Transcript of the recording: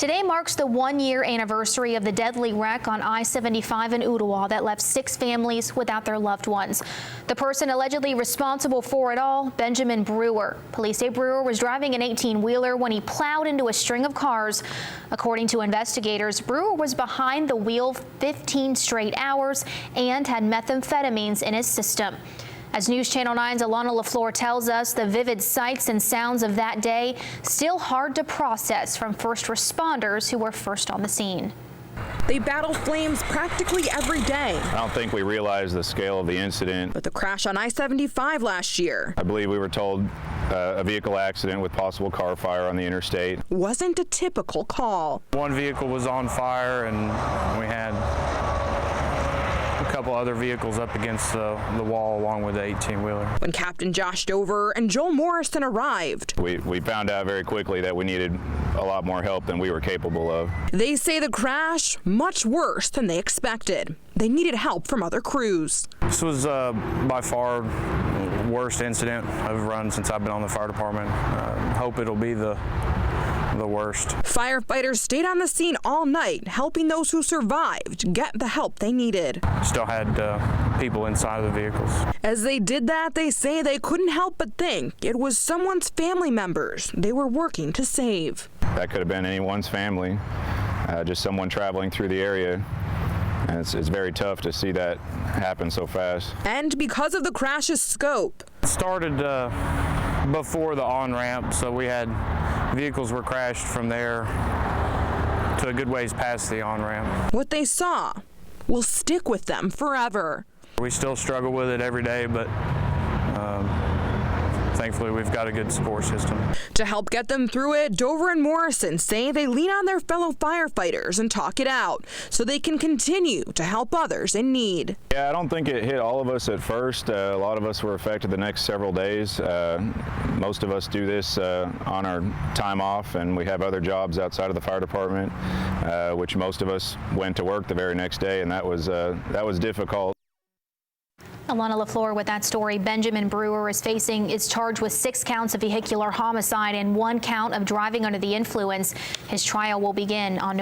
Today marks the one-year anniversary of the deadly wreck on I-75 in Ottawa that left 6 families without their loved ones. The person allegedly responsible for it all, Benjamin Brewer. Police say Brewer was driving an 18-wheeler when he plowed into a string of cars. According to investigators, Brewer was behind the wheel 15 straight hours and had methamphetamines in his system. As News Channel 9's Alana LaFleur tells us, the vivid sights and sounds of that day still hard to process from first responders who were first on the scene. They battle flames practically every day. I don't think we realized the scale of the incident. But the crash on I-75 last year, I believe we were told a vehicle accident with possible car fire on the interstate. Wasn't a typical call. One vehicle was on fire and we had a couple other vehicles up against the wall along with the 18-wheeler. When Captain Josh Dover and Joel Morrison arrived, We found out very quickly that we needed a lot more help than we were capable of. they say the crash much worse than they expected. They needed help from other crews. This was by far the worst incident I've run since I've been on the fire department. Hope it'll be the worst. Firefighters stayed on the scene all night, helping those who survived get the help they needed. Still had people inside of the vehicles. As they did that, they say they couldn't help but think it was someone's family members they were working to save. That could have been anyone's family, just someone traveling through the area. And it's very tough to see that happen so fast. And because of the crash's scope, It started before the on-ramp, so we had vehicles were crashed from there to a good ways past the on-ramp. what they saw will stick with them forever. We still struggle with it every day, but thankfully we've got a good support system. To help get them through it, Dover and Morrison say they lean on their fellow firefighters and talk it out so they can continue to help others in need. Yeah, I don't think it hit all of us at first. A lot of us were affected the next several days. Most of us do this on our time off, and we have other jobs outside of the fire department, which most of us went to work the very next day, and that was difficult. Alana LaFleur with that story. Benjamin Brewer is charged with 6 counts of vehicular homicide and 1 count of driving under the influence. His trial will begin on November